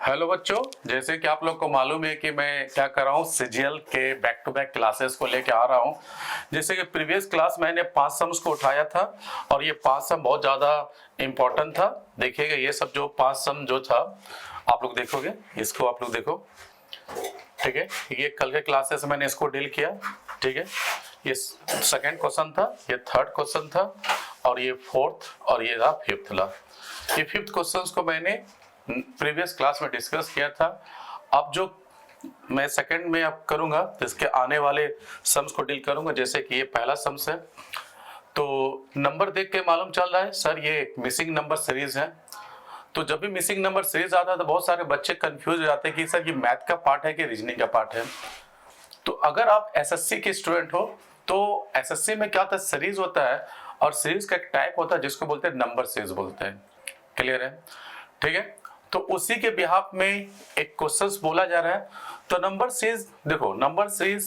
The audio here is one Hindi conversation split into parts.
हेलो बच्चों, जैसे कि आप लोग को मालूम है कि मैं क्या कर रहा हूँ, सीजीएल के बैक टू बैक क्लासेस को लेके आ रहा हूँ। जैसे कि प्रीवियस क्लास मैंने 5 सम्स को उठाया था और ये 5 सम बहुत ज़्यादा इम्पोर्टेंट था। देखिएगा ये सब जो 5 सम जो था आप लोग देखोगे, इसको आप लोग देखो, ठीक है। ये कल के क्लासेस मैंने इसको डील किया, ठीक है। ये सेकेंड क्वेश्चन था, ये थर्ड क्वेश्चन था और ये फोर्थ और ये था फिफ्थ ला। ये फिफ्थ क्वेश्चन को मैंने प्रीवियस क्लास में डिस्कस किया था। अब जो मैं सेकंड में अब करूंगा तो इसके आने वाले सम्स को डील करूंगा। जैसे कि ये पहला सम्स है, तो नंबर देख के मालूम चल रहा है सर ये मिसिंग नंबर सीरीज है। तो जब भी मिसिंग नंबर सीरीज आता है तो बहुत सारे बच्चे कंफ्यूज हो जाते हैं कि सर ये मैथ का पार्ट है कि रीजनिंग का पार्ट है। तो अगर आप एसएससी के स्टूडेंट हो तो एसएससी में क्या होता है, सीरीज होता है और सीरीज का एक टाइप होता है जिसको बोलते हैं नंबर सीरीज बोलते हैं। क्लियर है, ठीक है। तो उसी के बिहाफ में एक क्वेश्चंस बोला जा रहा है। तो नंबर सीरीज देखो, नंबर सीरीज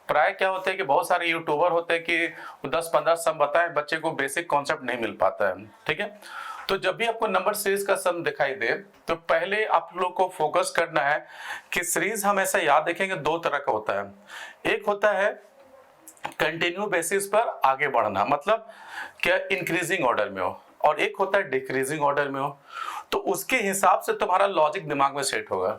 प्राय क्या होता है कि बहुत सारे यूट्यूबर होते हैं कि 10-15 सम बताएं, बच्चे को बेसिक कॉन्सेप्ट नहीं मिल पाता है, ठीक है। तो जब भी आपको नंबर सीरीज का सम दिखाई दे तो पहले आप लोग को फोकस करना है कि सीरीज हम ऐसा याद रखेंगे, दो तरह का होता है। एक होता है कंटिन्यू बेसिस पर आगे बढ़ना, मतलब क्या इंक्रीजिंग ऑर्डर में हो, और एक होता है डिक्रीजिंग ऑर्डर में हो। तो उसके हिसाब से तुम्हारा लॉजिक दिमाग में सेट होगा।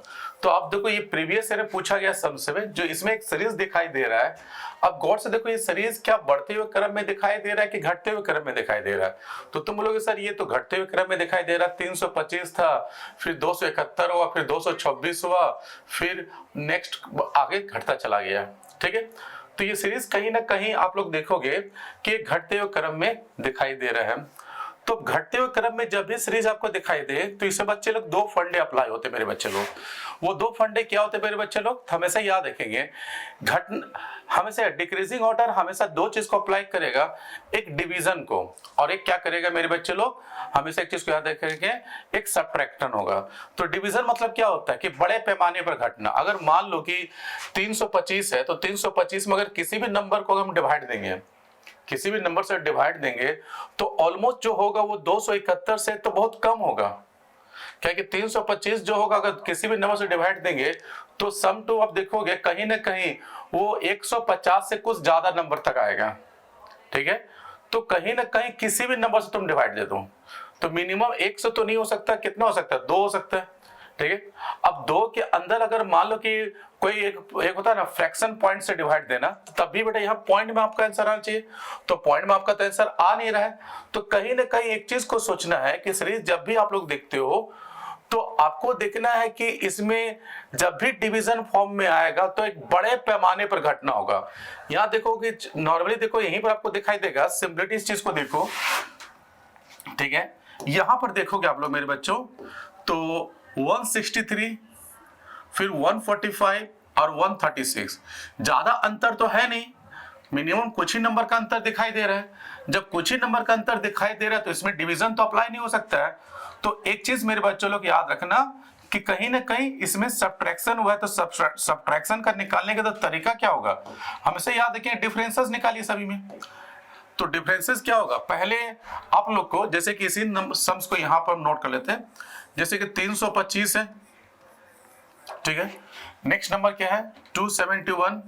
तो आप देखो ये प्रीवियस ईयर पूछा गया सम से जो इसमें एक सीरीज दिखाई दे रहा है। अब गौर से देखो ये सीरीज क्या बढ़ते हुए क्रम में दिखाई दे रहा है कि घटते हुए क्रम में दिखाई दे रहा है। तो तुम बोलोगे सर ये तो घटते हुए क्रम में दिखाई दे रहा है, 325 था, फिर 271 हुआ, फिर 226 हुआ, फिर नेक्स्ट आगे घटता चला गया, ठीक है। तो ये सीरीज कहीं ना कहीं आप लोग देखोगे कि घटते हुए क्रम में दिखाई दे रहा है। तो घटते हुए क्रम में जब भी सीरीज आपको दिखाई दे तो इससे बच्चे लोग दो फंडे अप्लाई होते हैं मेरे बच्चे लोग। वो दो फंडे क्या होते हैं मेरे बच्चे लोग, हमेशा याद रखेंगे। हमेशा डिक्रीजिंग ऑर्डर हमेशा दो चीज को अप्लाई करेगा, एक डिवीजन को और एक क्या करेगा मेरे बच्चे लोग, हमेशा एक चीज को याद रखेंगे, एक सबट्रैक्शन होगा। तो डिवीजन मतलब क्या होता है कि बड़े पैमाने पर घटना। अगर मान लो कि 325 है तो 325 में अगर किसी भी नंबर को हम डिवाइड देंगे, किसी भी नंबर से डिवाइड देंगे तो ऑलमोस्ट जो होगा वो 271 से तो बहुत कम होगा। क्या कि 325 जो होगा अगर किसी भी नंबर से डिवाइड देंगे तो सम टू आप देखोगे कहीं ना कहीं वो 150 से कुछ ज्यादा नंबर तक आएगा, ठीक है। तो कहीं ना कहीं किसी भी नंबर से तुम डिवाइड दे दो तो मिनिमम 1 से तो नहीं हो सकता, कितना हो सकता है, 2 हो सकता है, ठीक है। अब 2 के अंदर अगर मान लो कि कोई एक होता है ना फ्रैक्शन पॉइंट से डिवाइड देना, तब भी बेटा यहाँ पॉइंट में आपका आंसर आना चाहिए, तो पॉइंट में आपका तो आंसर आ नहीं रहा है। तो कहीं ना कहीं एक चीज को सोचना है कि सीरीज जब भी आप लोग देखते हो तो आपको देखना है कि इसमें जब भी डिवीजन फॉर्म में आएगा तो एक बड़े पैमाने पर घटना होगा। यहाँ देखो कि नॉर्मली देखो यहीं पर आपको दिखाई देगा, सिंपलिटी इस चीज को देखो, ठीक है। यहां पर देखोगे आप लोग मेरे बच्चों तो 163, फिर 145 और 136, ज्यादा अंतर तो है नहीं, मिनिमम कुछ ही नंबर का अंतर दिखाई दे रहा है। जब कुछ ही नंबर का अंतर दिखाई दे रहा है तो इसमें डिवीजन तो अप्लाई नहीं हो सकता है। तो एक चीज मेरे बच्चों लोग याद रखना कि कहीं ना कहीं इसमें सब्ट्रैक्शन हुआ है, तो सब्ट्रैक्शन का निकालने का तो तरीका क्या होगा, हमेशा याद रखें डिफरेंसेस निकालिए सभी में। तो डिफरेंसेस क्या होगा, पहले आप लोग को जैसे कि इसी सम्स को यहां पर नोट कर लेते हैं। जैसे कि 325 है, ठीक है। नेक्स्ट नंबर क्या है 271,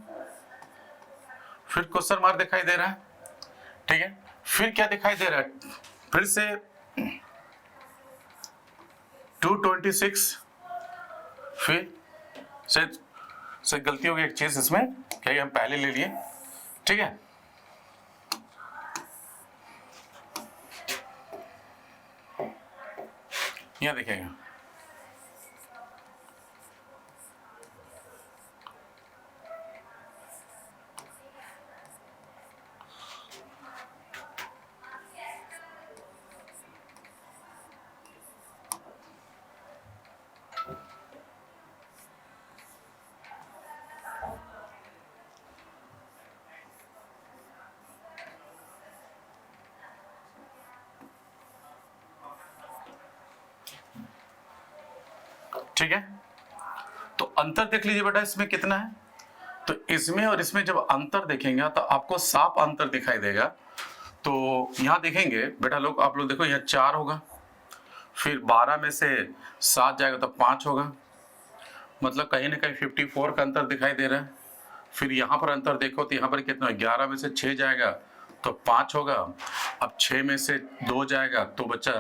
फिर क्वेश्चन मार्क दिखाई दे रहा है, ठीक है। फिर क्या दिखाई दे रहा है, फिर से 226, फिर से गलती हो गई एक चीज इसमें, क्या हम पहले ले लिए, ठीक है। यहां देखिएगा ठीक है। तो अंतर देख लीजिए बेटा इसमें कितना है, तो इसमें और इसमें जब अंतर देखेंगे तो आपको साफ अंतर दिखाई देगा। तो यहां देखेंगे बेटा लोग, आप लोग देखो यहाँ 4 होगा, फिर 12 में से 7 जाएगा तो 5 होगा, मतलब कहीं ना कहीं 54 का अंतर दिखाई दे रहा है। फिर यहाँ पर अंतर देखो तो यहाँ पर कितना, 11 में से 6 जाएगा तो 5 होगा। अब 6 में से 2 जाएगा तो बच्चा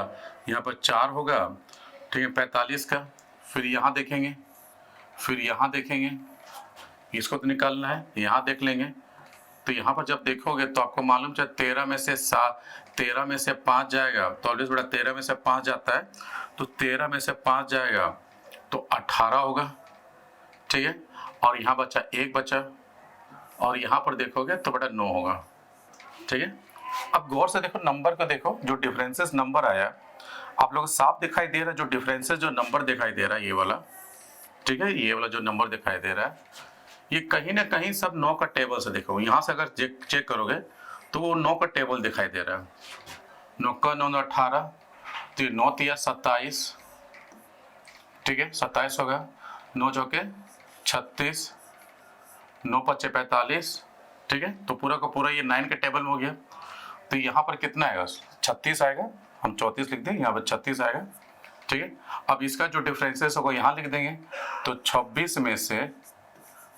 यहाँ पर 4 होगा, ठीक है, 45 का। फिर यहाँ देखेंगे, फिर यहाँ देखेंगे, इसको तो निकालना है, यहाँ देख लेंगे। तो यहाँ पर जब देखोगे तो आपको मालूम चल 13 में से 5 जाएगा तो ऑलवेज बेटा 13 में से 5 जाता है, तो 13 में से 5 जाएगा तो 18 होगा, ठीक है। और यहाँ बचा 1 बचा, और यहाँ पर देखोगे तो बेटा 9 होगा, ठीक है। अब गौर से देखो नंबर को, देखो जो डिफरेंसेस नंबर आया आप लोगों को साफ दिखाई दे रहा है, जो डिफरेंसेस जो नंबर दिखाई दे रहा है ये वाला, ठीक है, ये वाला जो नंबर दिखाई दे रहा है ये कहीं ना कहीं सब 9 का टेबल से देखो, यहाँ से अगर चेक करोगे तो वो 9 का टेबल दिखाई दे रहा है। 9 का 9 18, तो ये 9 तिया 27, ठीक है, 27 होगा। 9 चौके 36, 9 पच्चे 45, ठीक है। तो पूरा का पूरा ये 9 के टेबल में हो गया। तो यहाँ पर कितना आएगा, 36 आएगा, हम 34 लिख देंगे, यहाँ पर 36 आएगा, ठीक है। अब इसका जो डिफरेंसेस होगा यहाँ लिख देंगे, तो 26 में से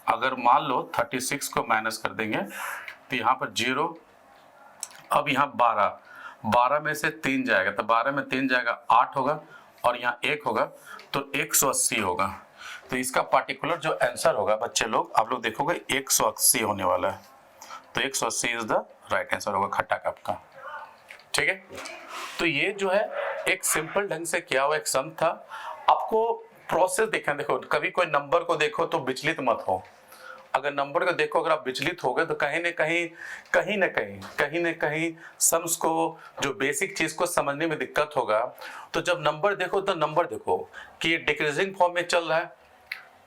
अगर मान लो 36 को माइनस कर देंगे तो यहाँ पर 0। अब यहाँ 12 में से 3 जाएगा तो 12 में 3 जाएगा 8 होगा, और यहाँ 1 होगा तो 180 होगा। तो इसका पार्टिकुलर जो आंसर होगा बच्चे लोग, आप लोग देखोगे 180 होने वाला है। तो 180 इज द राइट आंसर होगा खट्टा कप का, ठीक है। तो ये जो है एक सिंपल ढंग से किया हुआ एक सम था। आपको प्रोसेस देखना, देखो कभी कोई नंबर को देखो तो विचलित मत हो। अगर नंबर को देखो अगर आप विचलित हो गए तो कहीं ना कहीं सम्स को, जो बेसिक चीज को समझने में दिक्कत होगा। तो जब नंबर देखो तो नंबर देखो कि ये डिक्रीजिंग फॉर्म में चल रहा है,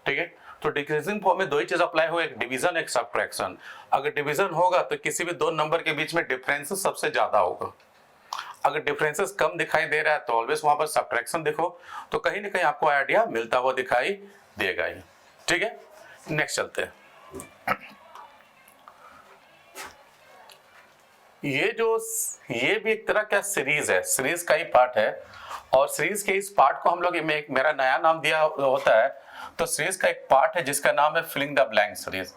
ठीक है। तो डिक्रीजिंग फॉर्म में दो ही चीज अप्लाई हो, एक डिवीजन एक सबट्रैक्शन। अगर डिवीजन होगा तो किसी भी दो नंबर के बीच में डिफरेंस सबसे ज्यादा होगा। अगर डिफरेंसेस कम दिखाई दे रहा है तो ऑलवेज वहां पर सबट्रैक्शन देखो, तो कहीं ना कहीं आपको आइडिया मिलता हुआ दिखाई देगा ही, ठीक है। नेक्स्ट चलते हैं। ये भी एक तरह का सीरीज है, सीरीज का ही पार्ट है। और सीरीज के इस पार्ट को हम लोग एक मेरा नया नाम दिया होता है। तो सीरीज का एक पार्ट है जिसका नाम है filling the blank series.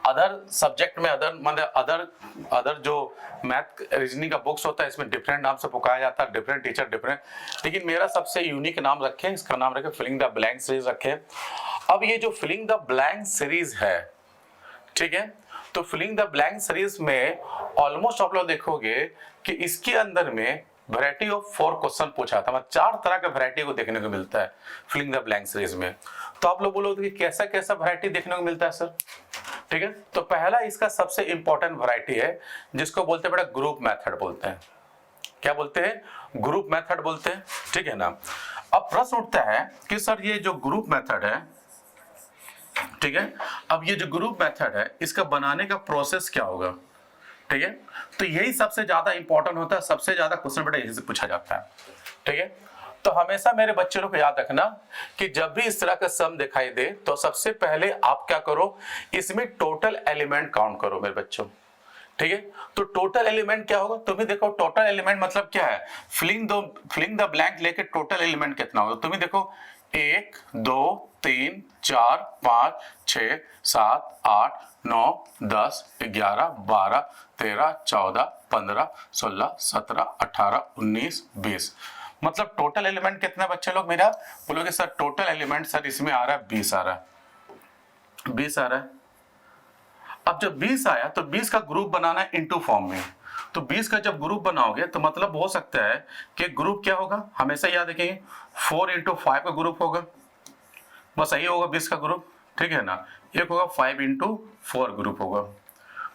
Other subject में अदर जो मैथ रीजनिंग का बुक्स होता है इसमें डिफरेंट नाम से पुकारा जाता है, डिफरेंट टीचर डिफरेंट, लेकिन मेरा सबसे यूनिक नाम रखे, इसका नाम रखे फिलिंग द ब्लैंक सीरीज रखे। अब ये जो फिलिंग द ब्लैंक सीरीज है, ठीक है, तो फिलिंग द ब्लैंक सीरीज में ऑलमोस्ट आप लोग देखोगे कि इसके अंदर में वैरायटी ऑफ 4 क्वेश्चन पूछा था, मतलब 4 तरह का वैरायटी को देखने को मिलता है फिलिंग द ब्लैंक सीरीज में। तो आप लोग बोलोगे कि कैसा कैसा वैरायटी देखने को मिलता है सर, ठीक है। तो पहला इसका सबसे इंपॉर्टेंट वैरायटी है जिसको बोलते हैं बेटा ग्रुप मेथड बोलते हैं। क्या बोलते हैं, ग्रुप मेथड बोलते हैं, ठीक है ना। अब प्रश्न उठता है कि सर ये जो ग्रुप मेथड है, ठीक है, अब ये जो ग्रुप मेथड है इसका बनाने का प्रोसेस क्या होगा, ठीक है। तो यही सबसे ज्यादा इंपॉर्टेंट होता है, सबसे ज्यादा क्वेश्चन बेटा यही से पूछा जाता है, ठीक है। तो हमेशा मेरे बच्चे लोग को याद रखना कि जब भी इस तरह का सम दिखाई दे तो सबसे पहले आप क्या करो, इसमें टोटल एलिमेंट काउंट करो मेरे बच्चों, ठीक है। तो टोटल एलिमेंट क्या होगा, तुम्हें देखो टोटल एलिमेंट मतलब क्या है, फिलिंग द ब्लैंक लेके टोटल एलिमेंट कितना होगा, तुम्हें देखो 1 2 3 4 5 6 7 8 9 10 11 12 13 14 15 16 17 18 19 20, मतलब टोटल एलिमेंट कितना बच्चे लोग मेरा बोलोगे सर टोटल एलिमेंट सर इसमें आ रहा है 20 आ रहा है, 20 आ रहा है। अब जब 20 आया तो 20 का ग्रुप बनाना है इनटू फॉर्म में। तो 20 का जब ग्रुप बनाओगे तो मतलब हो सकता है कि ग्रुप क्या होगा, हमेशा याद रखेंगे 4 × 5 का ग्रुप होगा, बस यही होगा 20 का ग्रुप, ठीक है ना। एक होगा 5 × 4 ग्रुप होगा।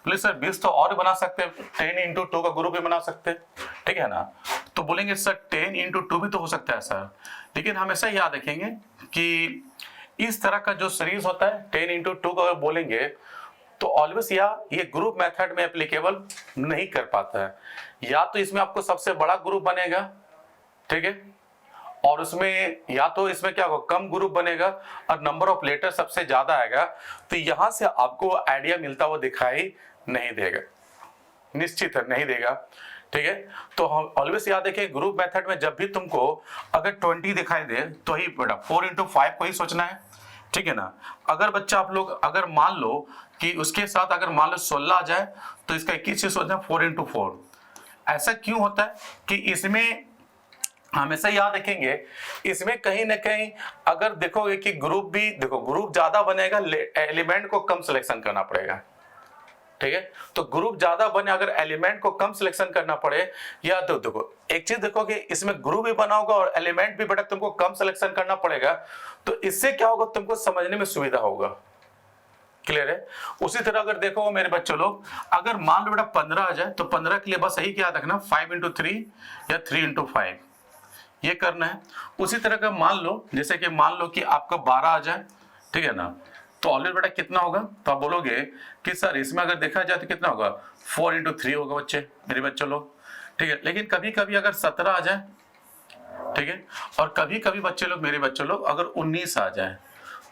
प्लीज सर 20 तो और बना सकते हैं, 10 × 2 का ग्रुप भी बना सकते हैं, ठीक है ना। तो बोलेंगे सर 10 × 2 भी तो हो सकता है सर, लेकिन हमेशा याद रखेंगे कि इस तरह का जो सीरीज होता है 10 × 2 का अगर बोलेंगे तो ऑलवेज ये ग्रुप मेथड में एप्लीकेबल नहीं कर पाता है। या तो इसमें आपको सबसे बड़ा ग्रुप बनेगा, ठीक है, और उसमें या तो इसमें क्या होगा कम ग्रुप बनेगा और नंबर ऑफ लेटर सबसे ज्यादा आएगा। तो यहां से आपको आइडिया मिलता हुआ दिखाई नहीं देगा, निश्चित है नहीं देगा, ठीक है। तो हम ऑलवेज याद रखें ग्रुप मेथड में जब भी तुमको अगर 20 दिखाई दे तो ही बेटा 4 × 5 को ही सोचना है, ठीक है ना। अगर बच्चा आप लोग अगर मान लो कि उसके साथ अगर मान लो 16 आ जाए तो इसका 21 चीज होता है 4 into 4। ऐसा क्यों होता है कि इसमें हमेशा याद रखेंगे, इसमें कहीं ना कहीं अगर देखोगे कि ग्रुप भी देखो, ग्रुप ज्यादा बनेगा, एलिमेंट को कम सिलेक्शन करना पड़ेगा। ठीक है, तो ग्रुप ज्यादा बने अगर एलिमेंट को कम सिलेक्शन करना पड़े, या तो देखो एक चीज देखो कि इसमें ग्रुप भी बना होगा और एलिमेंट भी बेटा तुमको कम सिलेक्शन करना पड़ेगा, तो इससे क्या होगा, तुमको समझने में सुविधा होगा। क्लियर है। उसी तरह अगर देखो मेरे बच्चों लोग, अगर मान लो बेटा 15 आ जाए तो 15 के लिए बस यही क्या रखना, 5 into 3 या 3 into 5 ये करना है। उसी तरह का मान लो, जैसे कि मान लो कि आपका 12 आ जाए, ठीक है ना, तो ऑलरेडी बेटा कितना होगा, तो आप बोलोगे कि सर इसमें अगर देखा जाए तो कितना होगा, 4 into 3 होगा बच्चे, मेरे बच्चों लोग। ठीक है, लेकिन कभी कभी अगर 17 आ जाए, ठीक है, और कभी कभी बच्चे लोग, मेरे बच्चों लोग अगर 19 आ जाए,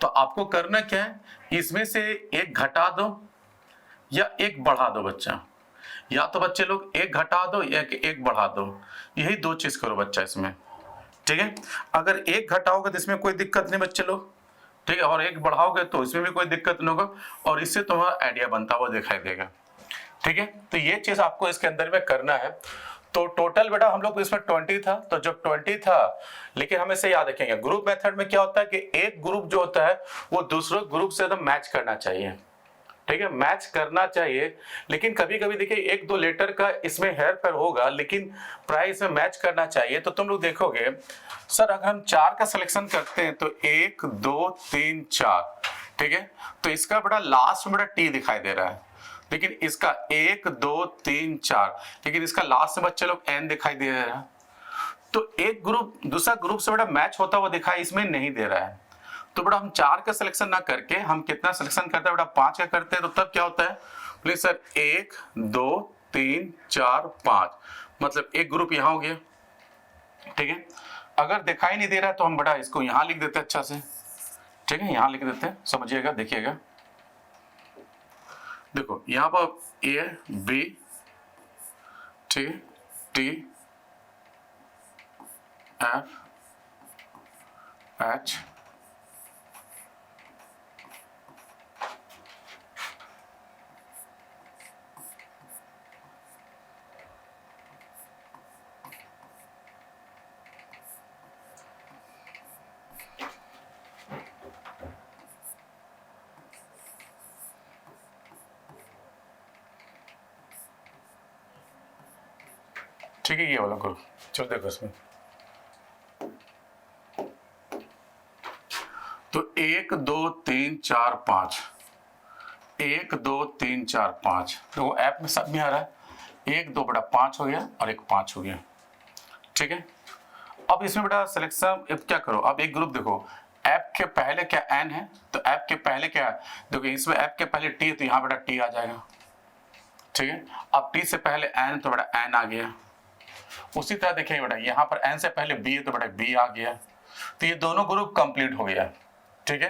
तो आपको करना क्या है, इसमें से एक घटा दो या एक बढ़ा दो बच्चा, या तो बच्चे लोग एक घटा दो या एक बढ़ा दो, यही दो चीज करो बच्चा इसमें। ठीक है, अगर एक घटाओगे तो इसमें कोई दिक्कत नहीं बच्चे लोग, ठीक है, और एक बढ़ाओगे तो इसमें भी कोई दिक्कत नहीं होगा, और इससे तुम्हारा आइडिया बनता हुआ दिखाई देगा। ठीक है, तो ये चीज आपको इसके अंदर में करना है। तो टोटल बेटा हम लोग इसमें 20 था, तो जब 20 था, लेकिन हमें से याद रखेंगे ग्रुप मेथड में क्या होता है कि एक ग्रुप जो होता है वो दूसरे ग्रुप से एकदम मैच करना चाहिए। ठीक है, मैच करना चाहिए, लेकिन कभी कभी देखिए एक दो लेटर का इसमें हेर फेर होगा, लेकिन प्राय इसमें मैच करना चाहिए। तो तुम लोग देखोगे सर अगर हम 4 का सिलेक्शन करते हैं तो 1 2 3 4, ठीक है, तो इसका बड़ा लास्ट में बड़ा टी दिखाई दे रहा है, लेकिन इसका 1 2 3 4, लेकिन इसका लास्ट में बच्चे लोग एन दिखाई दे रहा है। तो एक ग्रुप दूसरा ग्रुप से बड़ा मैच होता हुआ दिखाई इसमें नहीं दे रहा है। तो बेटा हम 4 का सिलेक्शन ना करके हम कितना सिलेक्शन करते हैं बेटा, 5 का करते हैं। तो तब क्या होता है, प्लीज सर 1 2 3 4 5, मतलब एक ग्रुप यहां हो गया। ठीक है, अगर दिखाई नहीं दे रहा है तो हम बेटा इसको यहां लिख देते हैं अच्छा से। ठीक है, यहां लिख देते हैं, समझिएगा, देखिएगा, देखो यहां पर ए बी, ठीक है, टी एफ एच, ठीक है, ये वाला करो। चलो देखो इसमें तो 1 2 3 4 5, 1 2 3 4 5, तो ऐप में सब में आ रहा है 1 2 बेटा 5 हो गया और एक 5 हो गया। ठीक है, अब इसमें बेटा सिलेक्शन क्या करो, अब एक ग्रुप देखो, ऐप के पहले क्या एन है, तो ऐप के पहले क्या, देखो इसमें ऐप के पहले टी है तो यहाँ बेटा टी आ जाएगा। ठीक है, अब टी से पहले एन तो बेटा एन आ गया। उसी तरह देखिए बेटा यहाँ पर एन से पहले बी है तो बेटा बी आ गया। तो ये दोनों ग्रुप कंप्लीट हो गया। ठीक है,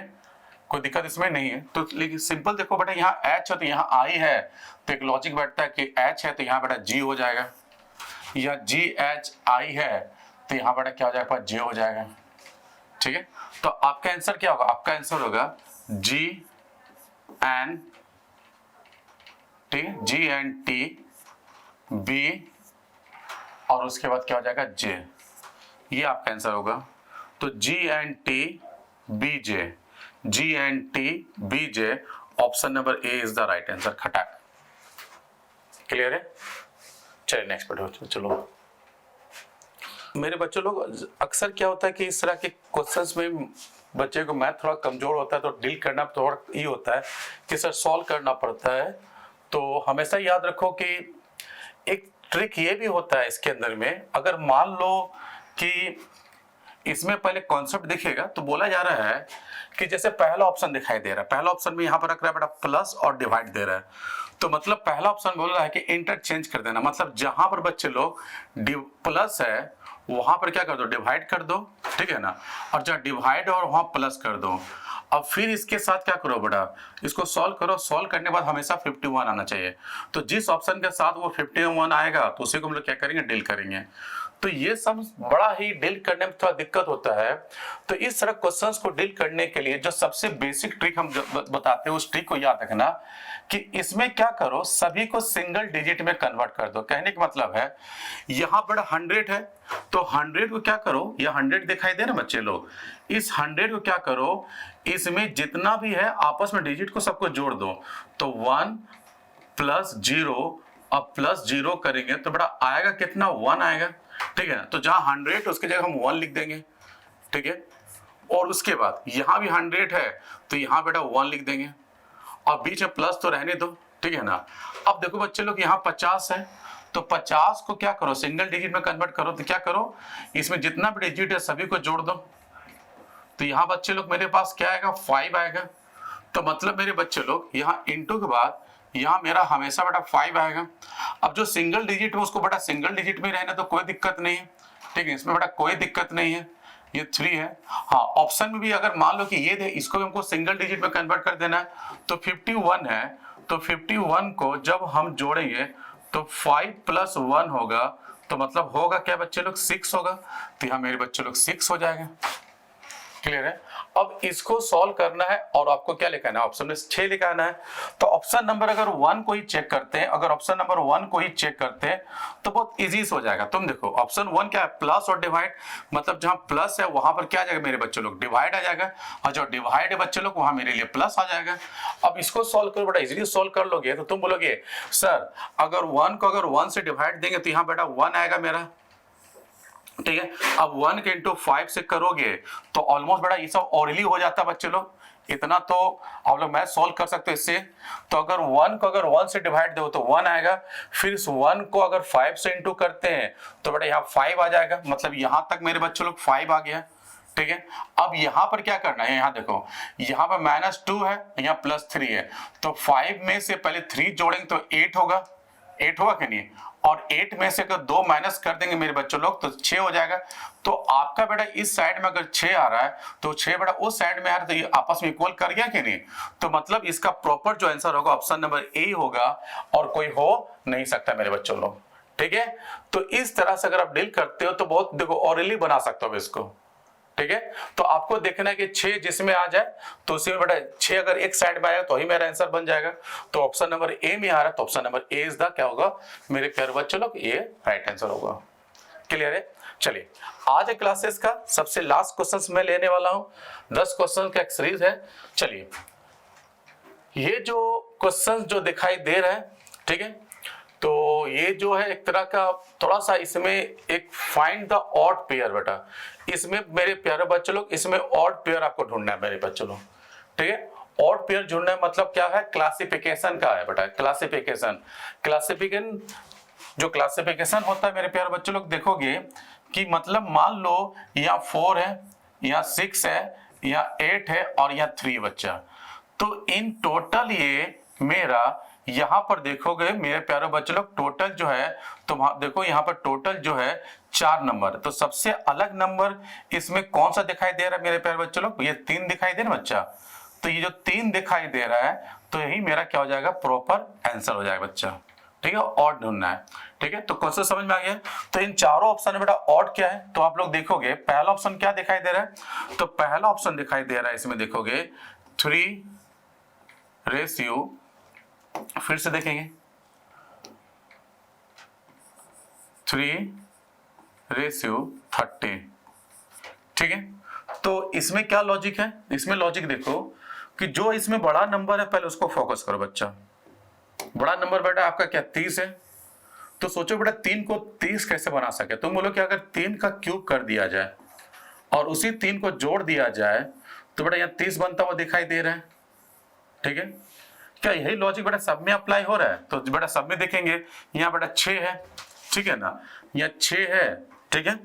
कोई दिक्कत इसमें नहीं है। तो लेकिन सिंपल देखो बेटा, यहाँ एच है तो यहाँ आई है, तो एक लॉजिक बैठता है कि एच है तो यहाँ बेटा जी हो जाएगा, या जी एच आई है तो यहाँ बेटा क्या हो जाएगा, जे हो जाएगा। ठीक है, तो आपका आंसर क्या होगा, आपका आंसर होगा जी एन, ठीक है, जी एन टी बी, और उसके बाद क्या हो जाएगा जे, ये आपका आंसर होगा। तो G N T B J, G N T B J, option number A is the right answer, खटाक। क्लियर है, चलिए नेक्स्ट पढ़ो। चलो मेरे बच्चों लोग, अक्सर क्या होता है कि इस तरह के क्वेश्चंस में बच्चे को मैथ थोड़ा कमजोर होता है, तो डील करना थोड़ा ये होता है कि सर सॉल्व करना पड़ता है। तो हमेशा याद रखो कि एक ट्रिक ये भी होता है इसके अंदर में, अगर मान लो कि इसमें पहले कॉन्सेप्ट दिखेगा तो बोला जा रहा है कि जैसे पहला ऑप्शन दिखाई दे रहा है, पहला ऑप्शन में यहाँ पर रख रहा है बेटा प्लस और डिवाइड दे रहा है, तो मतलब पहला ऑप्शन बोल रहा है कि इंटरचेंज कर देना, मतलब जहां पर बच्चे लोग प्लस है वहां पर क्या कर दो, डिवाइड कर दो। ठीक है ना, और जहाँ डिवाइड और वहां प्लस कर दो। अब फिर इसके साथ क्या करो बेटा, इसको सॉल्व करो, सॉल्व करने के बाद हमेशा 51 आना चाहिए। तो जिस ऑप्शन के साथ वो 51 आएगा तो उसी को हम लोग क्या करेंगे, डील करेंगे। तो ये सब बड़ा ही डील करने में थोड़ा दिक्कत होता है। तो इस तरह क्वेश्चंस को डील करने के लिए जो सबसे बेसिक ट्रिक हम बताते हैं उस ट्रिक को याद रखना कि इसमें क्या करो, सभी को सिंगल डिजिट में कन्वर्ट कर दो। कहने का मतलब है यहाँ पर 100 है तो 100 को क्या करो, ये 100 दिखाई दे ना बच्चे लोग, इस 100 को क्या करो, इसमें जितना भी है आपस में डिजिट को सबको जोड़ दो। तो 1 + 0, अब +0 करेंगे तो बड़ा आएगा कितना, 1 आएगा। ठीक है, तो जहां 100 उसकी जगह हम 1 लिख देंगे। ठीक है, और उसके बाद यहां भी 100 है तो यहां बेटा 1 लिख देंगे और बीच में प्लस तो रहने दो। ठीक है ना। अब देखो बच्चे लोग यहाँ 50 है तो 50 को क्या करो, सिंगल डिजिट में कन्वर्ट करो। तो क्या करो, इसमें जितना भी डिजिट है सभी को जोड़ दो। तो यहाँ बच्चे लोग मेरे पास क्या आएगा, 5 आएगा। तो मतलब मेरे बच्चे लोग यहाँ इंटू के बाद यहाँ मेरा हमेशा बेटा 5 आएगा। अब जो सिंगल डिजिट है उसको बेटा सिंगल डिजिट में रहने तो कोई दिक्कत नहीं है। ठीक है, इसमें बेटा कोई दिक्कत नहीं है, ये 3 है। हाँ, ऑप्शन में भी अगर मान लो कि ये दे, इसको भी हमको सिंगल डिजिट में कन्वर्ट कर देना है तो 51 है। तो 51 को जब हम जोड़ेंगे तो 5 + 1 होगा, तो मतलब होगा क्या बच्चे लोग, 6 होगा। तो यहाँ मेरे बच्चे लोग 6 हो जाएगा। क्लियर है। अब इसको सॉल्व करना है और आपको क्या लिखाना है, ऑप्शन में 6 लिखाना है। तो ऑप्शन नंबर अगर 1 को ही चेक करते हैं, अगर ऑप्शन नंबर 1 को ही चेक करते हैं तो बहुत इजी हो जाएगा। तुम देखो ऑप्शन 1 क्या है, प्लस और डिवाइड, मतलब जहां प्लस है वहां पर क्या आ जाएगा मेरे बच्चों लोग, डिवाइड आ जाएगा, और जो डिवाइड है बच्चे लोग वहां मेरे लिए प्लस आ जाएगा। अब इसको सॉल्व करो, बड़ा इजीली सॉल्व कर लोगे। तो तुम बोलोगे सर अगर 1 को अगर 1 से डिवाइड देंगे तो यहाँ बेटा 1 आएगा मेरा। ठीक है, अब 1 के इंटू 5 से करोगे तो ऑलमोस्ट बड़ा ये सब ऑरली हो जाता है बच्चे लोग, इतना तो आप लोग मैथ सॉल्व कर सकते हो इससे। तो अगर 1 को अगर 1 से डिवाइड दो तो 1 आएगा, फिर इस 1 को अगर 5 से इंटू करते हैं तो बेटा यहाँ 5 आ जाएगा, मतलब यहां तक मेरे बच्चे लोग 5 आ गया। ठीक है, अब यहां पर क्या करना है, यहाँ देखो यहाँ पर -2 है, यहाँ +3 है, तो 5 में से पहले 3 जोड़ेंगे तो 8 होगा, 8 होगा कि नहीं, और 8 में से अगर 2 माइनस कर देंगे मेरे बच्चों लोग तो 6 हो जाएगा। तो आपका बेटा इस साइड में अगर 6 आ रहा है तो 6 बेटा उस साइड में आ रहा है, तो ये आपस में इक्वल कर गया कि नहीं। तो मतलब इसका प्रॉपर जो आंसर होगा ऑप्शन नंबर ए होगा और कोई हो नहीं सकता मेरे बच्चों लोग। ठीक है, तो इस तरह से अगर आप डील करते हो तो बहुत देखो ऑरली बना सकते हो इसको। ठीक है, तो आपको देखना है कि 6 जिसमें आ जाए तो उसी में बेटा 6 अगर एक साइड में आएगा तो ही मेरा आंसर बन जाएगा। तो ऑप्शन नंबर ए में आ रहा है तो option number A is the क्या होगा मेरे प्यारे बच्चों लोग, ये राइट आंसर होगा। क्लियर है। चलिए आज के क्लासेस का सबसे लास्ट क्वेश्चन मैं लेने वाला हूं, 10 क्वेश्चन का एक सीरीज है। चलिए ये जो क्वेश्चन जो दिखाई दे रहा है, ठीक है, तो ये जो है एक तरह का थोड़ा सा इसमें एक फाइंड द ऑड पेयर बेटा, इसमें मेरे प्यारे बच्चों लोग इसमें ऑड पेयर आपको ढूंढना है मेरे बच्चों लोग। ठीक है, ऑड पेयर ढूंढना है मतलब क्या है, क्लासिफिकेशन का है बेटा, क्लासिफिकेशन जो क्लासिफिकेशन होता है मेरे प्यारे बच्चों लोग, देखोगे कि मतलब मान लो यहाँ 4 है, यहाँ 6 है, यहाँ 8 है और यहाँ 3 बच्चा, तो इन टोटल ये मेरा यहां पर देखोगे मेरे प्यारे बच्चों लोग टोटल जो है, तो देखो यहाँ पर टोटल जो है 4 नंबर। तो सबसे अलग नंबर इसमें कौन सा दिखाई दे रहा है मेरे प्यारे बच्चों लोग, ये 3 दिखाई दे रहा बच्चा। तो ये जो 3 दिखाई दे रहा है तो यही मेरा क्या हो जाएगा, प्रॉपर आंसर हो जाएगा बच्चा। ठीक है, ऑड ढूंढना है। ठीक है, तो क्वेश्चन समझ में आ गया। तो इन चारों ऑप्शन में बेटा ऑड क्या है, तो आप लोग देखोगे पहला ऑप्शन क्या दिखाई दे रहा है, तो पहला ऑप्शन दिखाई दे रहा है इसमें देखोगे 3 रेशियो, फिर से देखेंगे 3:30। ठीक है, तो इसमें क्या लॉजिक है, इसमें लॉजिक देखो कि जो इसमें बड़ा नंबर है पहले उसको फोकस करो बच्चा। बड़ा नंबर बेटा आपका क्या 30 है, तो सोचो बेटा 3 को 30 कैसे बना सके। तुम बोलो कि अगर 3 का क्यूब कर दिया जाए और उसी 3 को जोड़ दिया जाए तो बेटा यहाँ 30 बनता हुआ दिखाई दे रहा है। ठीक है, क्या यही लॉजिक बेटा सब में अप्लाई हो रहा है, तो बेटा सब में देखेंगे यहाँ बेटा 6 है, ठीक है ना, यहाँ 6 है। ठीक है,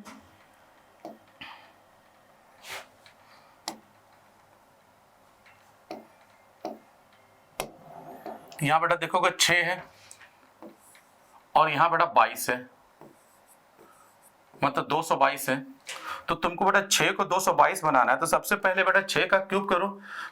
यहां बेटा देखोगे 6 है और यहां बेटा 22 है, मतलब 222 है। तो तुमको बेटा 6 को 222 बनाना है, तो सबसे पहले बेटा 6 का क्यूब करो।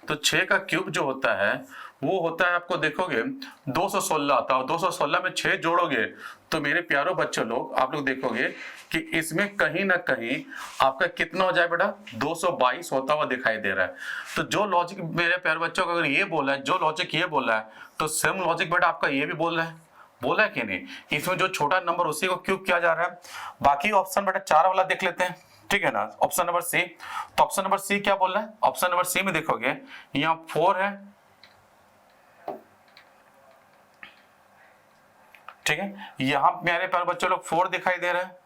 तो 6 का क्यूब जो होता है वो होता है, आपको देखोगे 216 आता है, 216 में 6 जोड़ोगे तो मेरे प्यारो बच्चों लोग, आप लोग देखोगे कि इसमें कहीं ना कहीं आपका कितना हो जाए बेटा, 222 होता हुआ दिखाई दे रहा है। तो जो लॉजिक मेरे प्यारे बच्चों का अगर ये बोला है, जो लॉजिक ये बोला है, तो सेम लॉजिक बेटा आपका ये भी बोला है कि नहीं। इसमें जो छोटा नंबर उसी को क्यूब किया जा रहा है। बाकी ऑप्शन बेटा 4 वाला देख लेते हैं, ठीक है ना, ऑप्शन नंबर सी। तो ऑप्शन नंबर सी क्या बोल रहा है, ऑप्शन नंबर सी में देखोगे यहाँ 4 है, ठीक है, यहां मेरे प्यारे बच्चों लोग 4 दिखाई दे रहा है,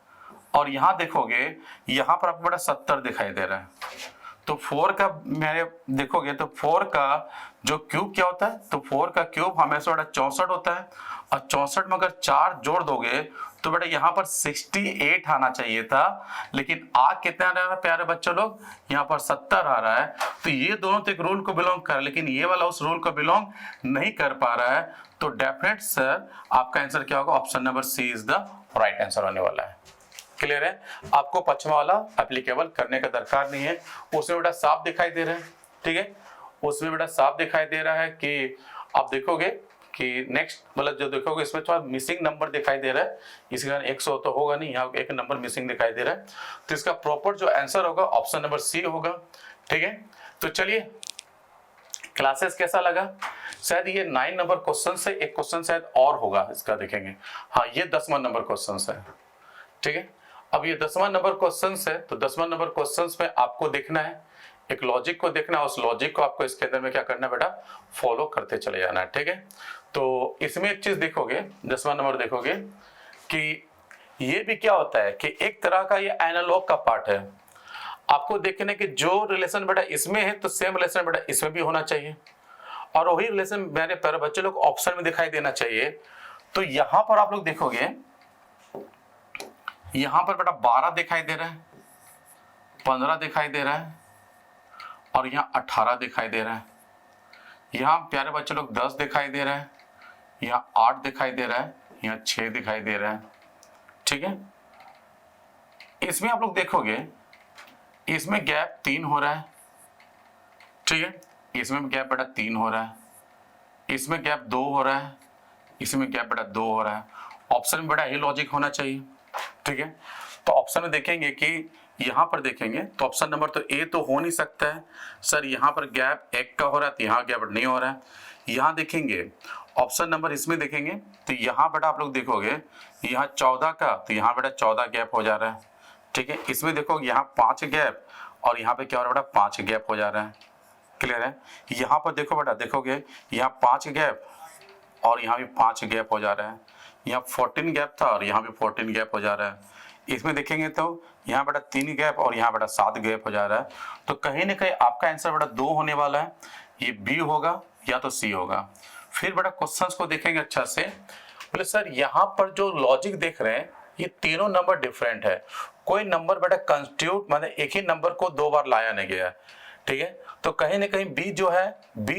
और यहां देखोगे यहां पर आपको बेटा 70 दिखाई दे रहा है। तो 4 का मेरे देखोगे तो 4 का जो क्यूब क्या होता है, तो 4 का क्यूब हमेशा बेटा 64 होता है, और 64 में अगर 4 जोड़ दोगे तो बेटा यहाँ पर 68 आना चाहिए था, लेकिन आ कितना रहा है प्यारे बच्चों लोग, यहाँ पर 70 आ रहा है। तो ये दोनों तो एक रूल को बिलोंग कर, लेकिन ये वाला उस रूल को बिलोंग नहीं कर पा रहा है। तो डेफिनेट सर आपका आंसर क्या होगा, option number C is the right answer होने वाला है। क्लियर है, आपको पश्चिमा वाला एप्लीकेबल करने का दरकार नहीं है, उसमें बेटा साफ दिखाई दे रहा है, ठीक है, उसमें बेटा साफ दिखाई दे रहा है कि आप देखोगे कि नेक्स्ट मतलब जो देखोगे इसमें थोड़ा मिसिंग नंबर दिखाई दे रहा है, इसके कारण 100 तो होगा नहीं, यहाँ एक नंबर मिसिंग दिखाई दे रहा है। तो इसका प्रॉपर जो आंसर होगा ऑप्शन नंबर सी होगा, ठीक है। तो चलिए क्लासेस कैसा लगा, शायद ये 9 नंबर क्वेश्चन से एक क्वेश्चन शायद और होगा इसका, देखेंगे। हाँ ये 10वां नंबर क्वेश्चन है, ठीक है। अब ये 10वां नंबर क्वेश्चन है, तो 10वां नंबर क्वेश्चन में आपको देखना है, एक लॉजिक को देखना है, उस लॉजिक को आपको इसके अंदर में क्या करना है बेटा, फॉलो करते चले जाना है, ठीक है। तो इसमें एक चीज देखोगे, 10वां नंबर देखोगे कि ये भी क्या होता है कि एक तरह का ये एनालॉग का पार्ट है, आपको देखने कि जो रिलेशन बेटा इसमें है तो सेम रिलेशन बेटा इसमें भी होना चाहिए, और वही रिलेशन मेरे प्यारे बच्चे लोग ऑप्शन में दिखाई देना चाहिए। तो यहां पर आप लोग देखोगे, यहां पर बेटा 12 दिखाई दे रहा है, 15 दिखाई दे रहा है, और यहाँ 18 दिखाई दे रहा है, यहाँ प्यारे बच्चे लोग 10 दिखाई दे रहा है, यहाँ 8 दिखाई दे रहा है, यहाँ 6 दिखाई दे रहा है, ठीक है। इसमें आप लोग देखोगे इसमें गैप 3 हो रहा है, ठीक है, इसमें गैप बेटा 3 हो रहा है, इसमें गैप 2 हो रहा है, इसमें गैप बेटा 2 हो रहा है। ऑप्शन में बेटा ये लॉजिक होना चाहिए, ठीक है। तो ऑप्शन में देखेंगे कि यहां पर देखेंगे तो ऑप्शन नंबर तो ए तो हो नहीं सकता है सर, यहां पर गैप 1 का हो रहा है, तो यहाँ गैप नहीं हो रहा है। यहां देखेंगे ऑप्शन नंबर इसमें देखेंगे तो यहाँ बेटा आप लोग देखोगे यहाँ 14 का, तो यहाँ बेटा 14 गैप हो जा रहा है, ठीक है। इसमें देखोगे यहाँ 5 गैप, और यहाँ पे क्या हो रहा है बेटा 5 गैप हो जा रहा है, क्लियर है। यहाँ पर देखो बेटा, देखोगे यहाँ 5 गैप और यहाँ भी 5 गैप हो जा रहा है, यहाँ 14 गैप था और यहाँ भी 14 गैप हो जा रहा है। इसमें देखेंगे तो यहाँ बेटा 3 गैप और यहाँ बेटा 7 गैप हो जा रहा है। तो कहीं ना कहीं आपका आंसर बेटा 2 होने वाला है, ये बी होगा या तो सी होगा। फिर बेटा क्वेश्चंस को देखेंगे अच्छा से, बोले सर यहाँ पर जो लॉजिक देख रहे हैं ये तीनों नंबर डिफरेंट है, कोई नंबर बेटा कंस्टिट्यूट माने एक ही नंबर को 2 बार लाया नहीं गया, ठीक है। तो कहीं ना कहीं बी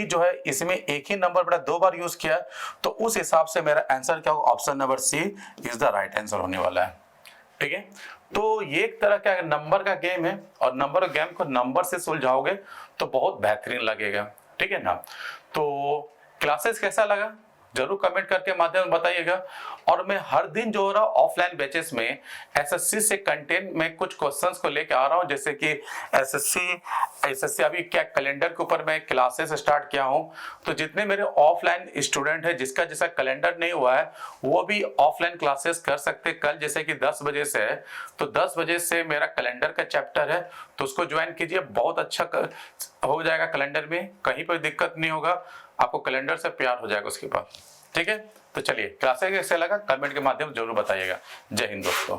जो है इसमें एक ही नंबर बेटा 2 बार यूज किया, तो उस हिसाब से मेरा आंसर क्या होगा, option number C is the right answer होने वाला है, ठीक है। तो ये एक तरह का नंबर का गेम है, और नंबर गेम को नंबर से सुलझाओगे तो बहुत बेहतरीन लगेगा, ठीक है ना। तो क्लासेस कैसा लगा जरूर कमेंट करके माध्यम में बताइएगा। और मैं हर दिन जो हो रहा ऑफलाइन बैचेस में एसएससी से कंटेंट में कुछ क्वेश्चंस को लेकर आ रहा हूं, जैसे कि एसएससी अभी क्या कैलेंडर के ऊपर मैं क्लासेस स्टार्ट किया हूं। तो जितने मेरे ऑफलाइन स्टूडेंट है जिसका जैसा कैलेंडर नहीं हुआ है वो भी ऑफलाइन क्लासेस कर सकते। कल जैसे कि 10 बजे से है, तो 10 बजे से मेरा कैलेंडर का चैप्टर है, तो उसको ज्वाइन कीजिए, बहुत अच्छा हो जाएगा। कैलेंडर में कहीं पर दिक्कत नहीं होगा, आपको कैलेंडर से प्यार हो जाएगा उसके बाद, ठीक है। तो चलिए क्लासेस कैसे लगा कमेंट के माध्यम से जरूर बताइएगा। जय हिंद दोस्तों।